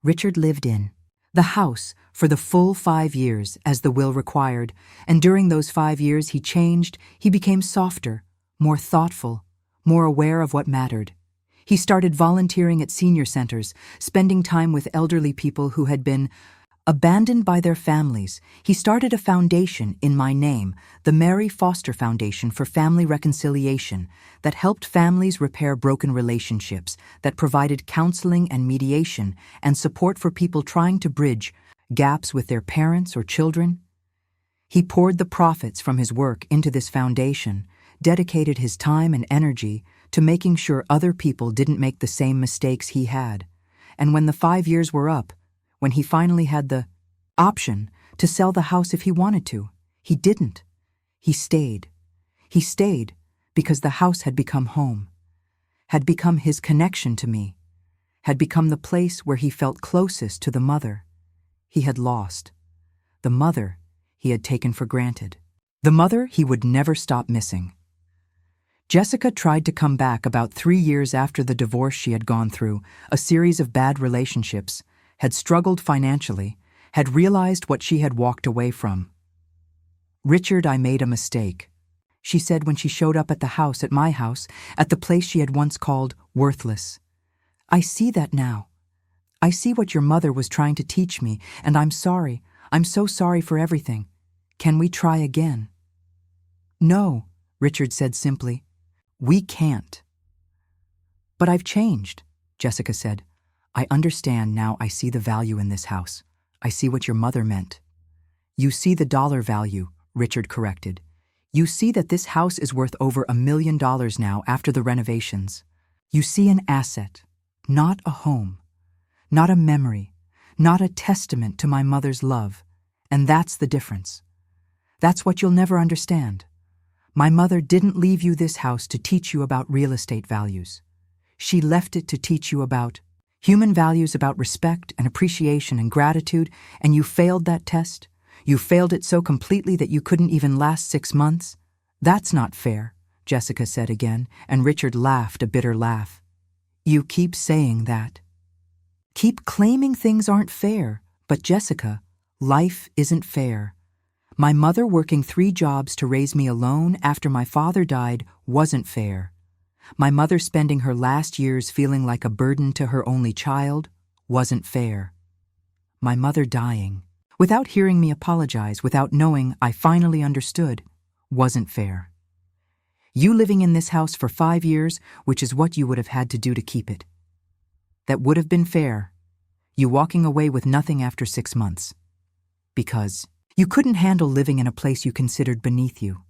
Richard lived in the house for the full 5 years as the will required, and during those 5 years he changed, he became softer, more thoughtful, more aware of what mattered. He started volunteering at senior centers, spending time with elderly people who had been abandoned by their families. He started a foundation in my name, the Mary Foster Foundation for Family Reconciliation, that helped families repair broken relationships, that provided counseling and mediation and support for people trying to bridge gaps with their parents or children. He poured the profits from his work into this foundation, dedicated his time and energy to making sure other people didn't make the same mistakes he had. And when the 5 years were up, when he finally had the option to sell the house if he wanted to, he didn't. He stayed. He stayed because the house had become home, had become his connection to me, had become the place where he felt closest to the mother he had lost, the mother he had taken for granted, the mother he would never stop missing. Jessica tried to come back about 3 years after the divorce she had gone through, a series of bad relationships, had struggled financially, had realized what she had walked away from. "Richard, I made a mistake," she said when she showed up at the house, at my house, at the place she had once called worthless. "I see that now. I see what your mother was trying to teach me, and I'm sorry. I'm so sorry for everything. Can we try again?" "No," Richard said simply. "We can't." "But I've changed," Jessica said. "I understand now. I see the value in this house. I see what your mother meant." "You see the dollar value," Richard corrected. "You see that this house is worth over $1 million now after the renovations. You see an asset, not a home, not a memory, not a testament to my mother's love. And that's the difference. That's what you'll never understand. My mother didn't leave you this house to teach you about real estate values. She left it to teach you about human values, about respect and appreciation and gratitude, and you failed that test. You failed it so completely that you couldn't even last 6 months. That's not fair," Jessica said again, and Richard laughed a bitter laugh. "You keep saying that. Keep claiming things aren't fair, but Jessica, life isn't fair. My mother working 3 jobs to raise me alone after my father died wasn't fair. My mother spending her last years feeling like a burden to her only child wasn't fair. My mother dying, without hearing me apologize, without knowing I finally understood, wasn't fair. You living in this house for 5 years, which is what you would have had to do to keep it. That would have been fair. You walking away with nothing after 6 months. Because you couldn't handle living in a place you considered beneath you.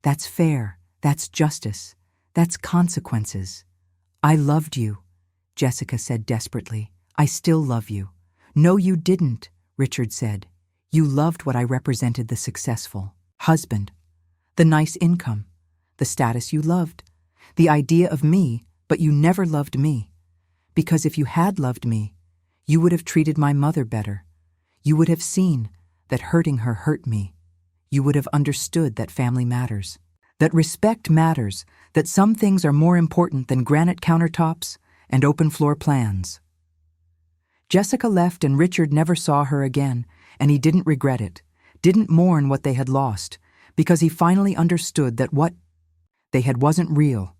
That's fair. That's justice. That's consequences. I loved you," Jessica said desperately. "I still love you." "No, you didn't," Richard said. "You loved what I represented, the successful husband, the nice income, the status. You loved the idea of me, but you never loved me. Because if you had loved me, you would have treated my mother better. You would have seen that hurting her hurt me. You would have understood that family matters, that respect matters, that some things are more important than granite countertops and open floor plans." Jessica left, and Richard never saw her again, and he didn't regret it, didn't mourn what they had lost, because he finally understood that what they had wasn't real,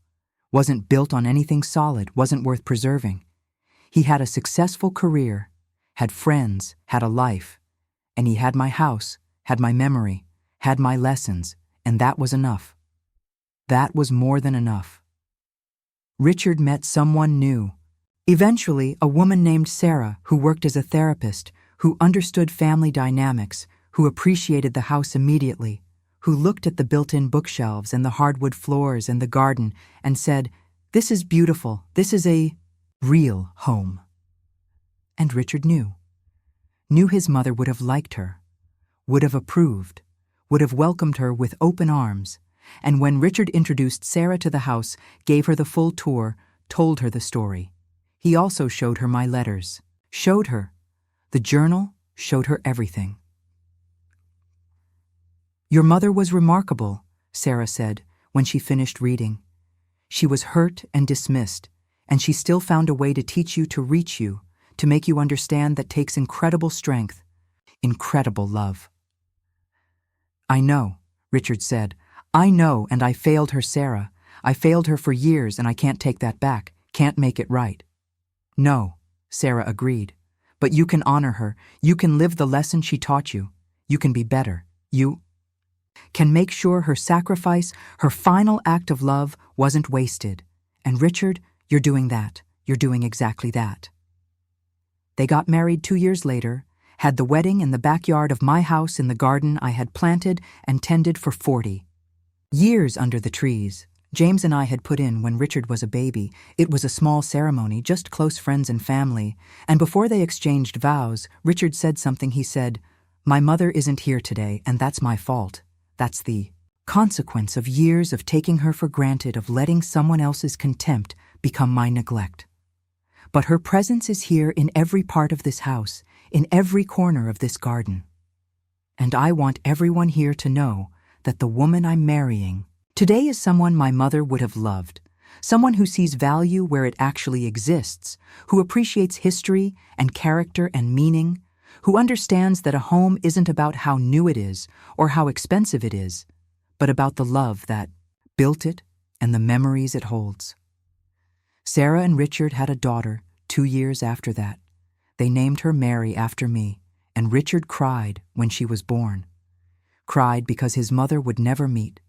wasn't built on anything solid, wasn't worth preserving. He had a successful career, had friends, had a life, and he had my house, had my memory, had my lessons, and that was enough. That was more than enough. Richard met someone new. Eventually, a woman named Sarah, who worked as a therapist, who understood family dynamics, who appreciated the house immediately, who looked at the built-in bookshelves and the hardwood floors and the garden and said, "This is beautiful. This is a real home." And Richard knew his mother would have liked her, would have approved, would have welcomed her with open arms. And when Richard introduced Sarah to the house, gave her the full tour, told her the story, he also showed her my letters, showed her the journal, showed her everything. "Your mother was remarkable," Sarah said when she finished reading. "She was hurt and dismissed, and she still found a way to teach you, to reach you, to make you understand that takes incredible strength, incredible love." "I know," Richard said. "I know, and I failed her, Sarah. I failed her for years, and I can't take that back, can't make it right." "No," Sarah agreed. "But you can honor her. You can live the lesson she taught you. You can be better. You can make sure her sacrifice, her final act of love, wasn't wasted. And Richard, you're doing that. You're doing exactly that." They got married 2 years later, had the wedding in the backyard of my house in the garden I had planted and tended for 40 years under the trees, James and I had put in when Richard was a baby. It was a small ceremony, just close friends and family, and before they exchanged vows, Richard said something. He said, "My mother isn't here today, and that's my fault. That's the consequence of years of taking her for granted, of letting someone else's contempt become my neglect. But her presence is here in every part of this house, in every corner of this garden. And I want everyone here to know that the woman I'm marrying today is someone my mother would have loved, someone who sees value where it actually exists, who appreciates history and character and meaning, who understands that a home isn't about how new it is or how expensive it is, but about the love that built it and the memories it holds." Sarah and Richard had a daughter 2 years after that. They named her Mary after me, and Richard cried when she was born. Cried because his mother would never meet.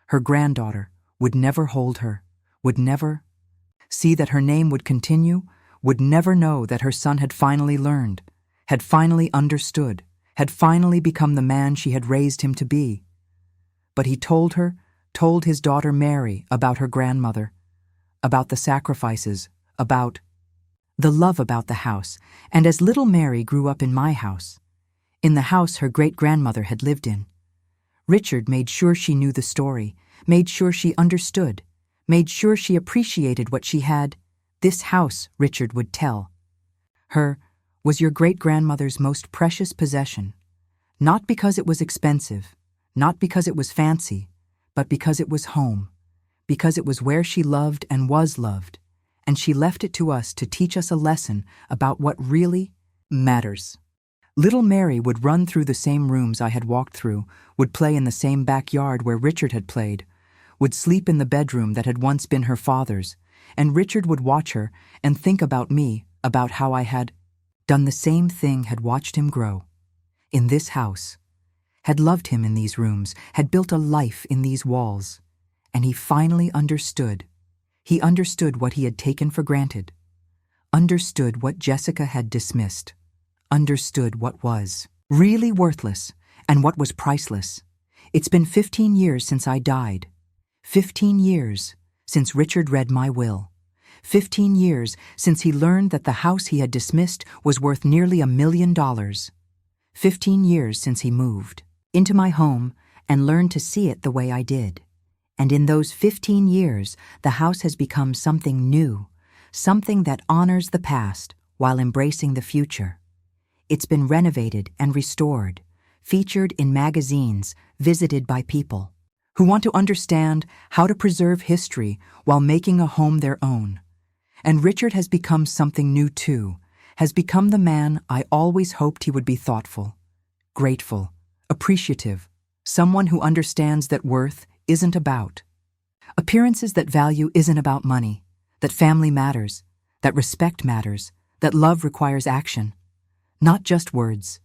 Her granddaughter would never hold her, would never see that her name would continue, would never know that her son had finally learned, had finally understood, had finally become the man she had raised him to be. But he told his daughter Mary about her grandmother, about the sacrifices, about the love about the house, and as little Mary grew up in my house, in the house her great-grandmother had lived in, Richard made sure she knew the story, made sure she understood, made sure she appreciated what she had. "This house," Richard would tell her, "was your great-grandmother's most precious possession, not because it was expensive, not because it was fancy, but because it was home, because it was where she loved and was loved, and she left it to us to teach us a lesson about what really matters." Little Mary would run through the same rooms I had walked through, would play in the same backyard where Richard had played, would sleep in the bedroom that had once been her father's, and Richard would watch her and think about me, about how I had done the same thing, had watched him grow in this house, had loved him in these rooms, had built a life in these walls, and he finally understood. He understood what he had taken for granted, understood what Jessica had dismissed, understood what was really worthless and what was priceless. It's been 15 years since I died. 15 years since Richard read my will. 15 years since he learned that the house he had dismissed was worth nearly $1 million. 15 years since he moved into my home and learned to see it the way I did. And in those 15 years, the house has become something new, something that honors the past while embracing the future. It's been renovated and restored, featured in magazines, visited by people who want to understand how to preserve history while making a home their own. And Richard has become something new too, has become the man I always hoped he would be: thoughtful, grateful, appreciative, someone who understands that worth isn't about appearances, that value isn't about money, that family matters, that respect matters, that love requires action, not just words.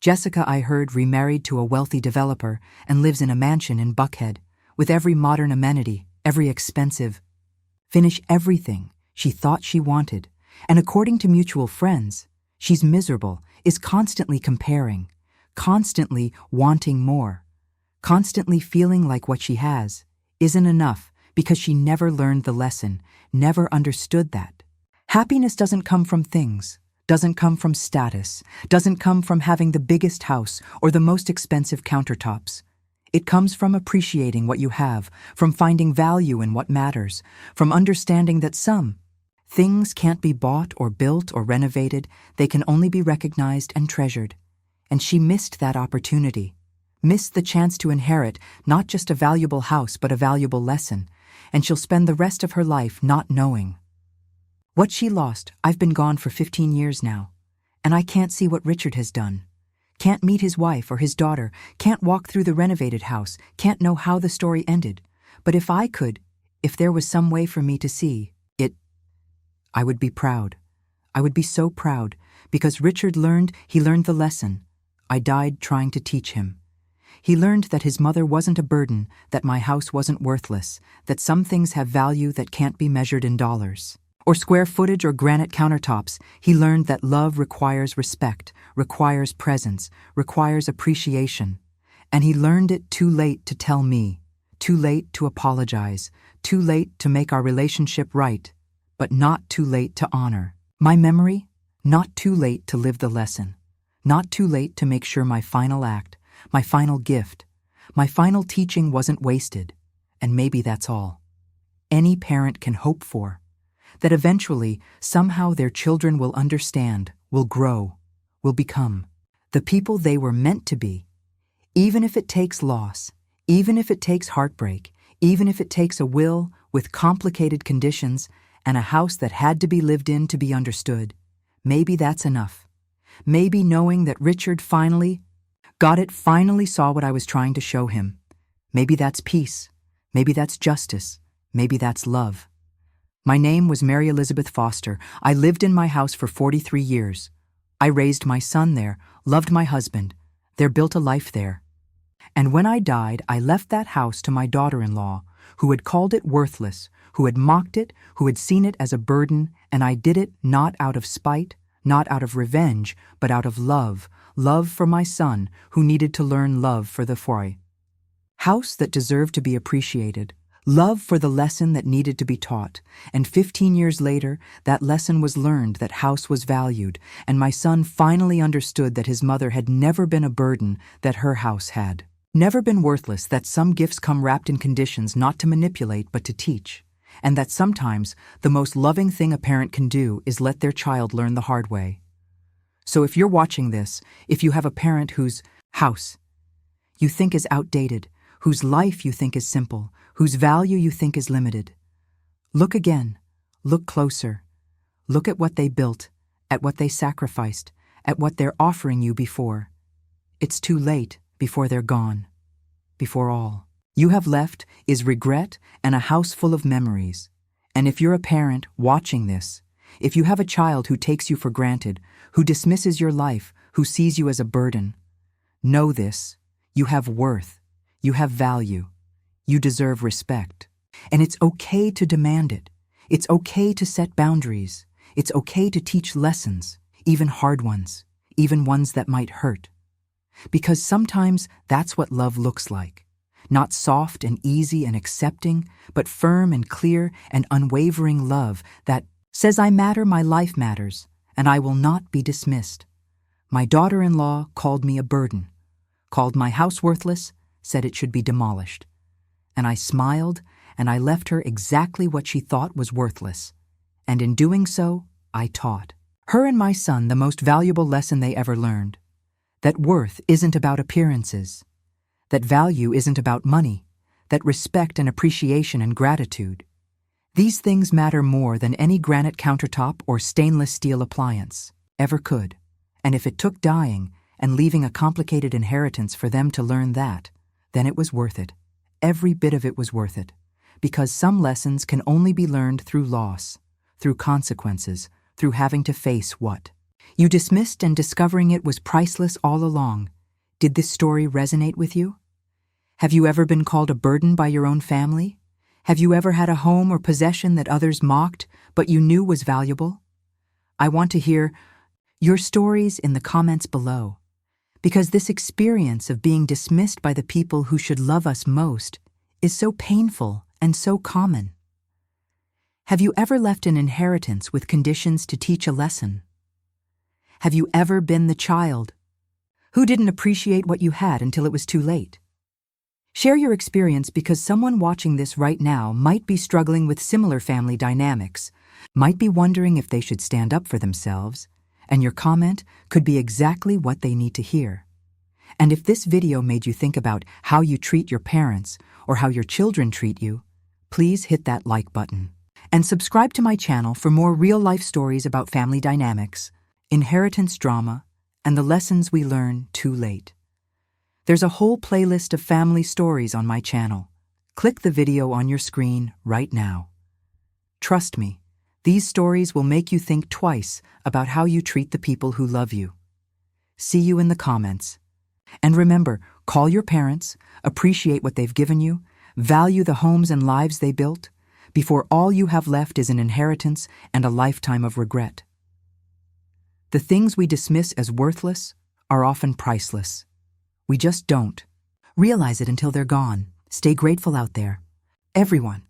Jessica, I heard, remarried to a wealthy developer and lives in a mansion in Buckhead, with every modern amenity, every expensive finish, everything she thought she wanted. And according to mutual friends, she's miserable, is constantly comparing, constantly wanting more, constantly feeling like what she has isn't enough because she never learned the lesson, never understood that happiness doesn't come from things, doesn't come from status, doesn't come from having the biggest house or the most expensive countertops. It comes from appreciating what you have, from finding value in what matters, from understanding that some things can't be bought or built or renovated, they can only be recognized and treasured. And she missed that opportunity, missed the chance to inherit not just a valuable house but a valuable lesson, and she'll spend the rest of her life not knowing what she lost. I've been gone for 15 years now, and I can't see what Richard has done. Can't meet his wife or his daughter, can't walk through the renovated house, can't know how the story ended. But if I could, if there was some way for me to see it, I would be proud. I would be so proud, because Richard learned the lesson I died trying to teach him. He learned that his mother wasn't a burden, that my house wasn't worthless, that some things have value that can't be measured in dollars or square footage or granite countertops. He learned that love requires respect, requires presence, requires appreciation. And he learned it too late to tell me, too late to apologize, too late to make our relationship right, but not too late to honor. My memory, not too late to live the lesson, not too late to make sure my final act, my final gift, my final teaching wasn't wasted, and maybe that's all any parent can hope for, that eventually, somehow their children will understand, will grow, will become the people they were meant to be, even if it takes loss, even if it takes heartbreak, even if it takes a will with complicated conditions and a house that had to be lived in to be understood. Maybe that's enough. Maybe knowing that Richard finally got it, finally saw what I was trying to show him. Maybe that's peace. Maybe that's justice. Maybe that's love. My name was Mary Elizabeth Foster. I lived in my house for 43 years. I raised my son there, loved my husband. There built a life there. And when I died, I left that house to my daughter-in-law, who had called it worthless, who had mocked it, who had seen it as a burden, and I did it not out of spite, not out of revenge, but out of love, love for my son, who needed to learn love for the foy. House that deserved to be appreciated, love for the lesson that needed to be taught, and 15 years later, that lesson was learned, that house was valued, and my son finally understood that his mother had never been a burden that her house had. Never been worthless, that some gifts come wrapped in conditions not to manipulate but to teach, and that sometimes the most loving thing a parent can do is let their child learn the hard way. So if you're watching this, if you have a parent whose house you think is outdated, whose life you think is simple, whose value you think is limited, look again, look closer, look at what they built, at what they sacrificed, at what they're offering you before. It's too late before they're gone, before all you have left is regret and a house full of memories. And if you're a parent watching this, if you have a child who takes you for granted, who dismisses your life, who sees you as a burden, know this: you have worth, you have value, you deserve respect. And it's okay to demand it. It's okay to set boundaries. It's okay to teach lessons, even hard ones, even ones that might hurt. Because sometimes that's what love looks like. Not soft and easy and accepting, but firm and clear and unwavering love that says, I matter, my life matters, and I will not be dismissed. My daughter-in-law called me a burden, called my house worthless, said it should be demolished. And I smiled, and I left her exactly what she thought was worthless. And in doing so, I taught her and my son the most valuable lesson they ever learned: that worth isn't about appearances, that value isn't about money, that respect and appreciation and gratitude, these things matter more than any granite countertop or stainless steel appliance ever could. And if it took dying and leaving a complicated inheritance for them to learn that, then it was worth it. Every bit of it was worth it. Because some lessons can only be learned through loss, through consequences, through having to face what you dismissed and discovering it was priceless all along. Did this story resonate with you? Have you ever been called a burden by your own family? Have you ever had a home or possession that others mocked, but you knew was valuable? I want to hear your stories in the comments below, because this experience of being dismissed by the people who should love us most is so painful and so common. Have you ever left an inheritance with conditions to teach a lesson? Have you ever been the child who didn't appreciate what you had until it was too late? Share your experience, because someone watching this right now might be struggling with similar family dynamics, might be wondering if they should stand up for themselves, and your comment could be exactly what they need to hear. And if this video made you think about how you treat your parents or how your children treat you, please hit that like button. And subscribe to my channel for more real-life stories about family dynamics, inheritance drama, and the lessons we learn too late. There's a whole playlist of family stories on my channel. Click the video on your screen right now. Trust me, these stories will make you think twice about how you treat the people who love you. See you in the comments. And remember, call your parents, appreciate what they've given you, value the homes and lives they built, before all you have left is an inheritance and a lifetime of regret. The things we dismiss as worthless are often priceless. We just don't realize it until they're gone. Stay grateful out there. Everyone.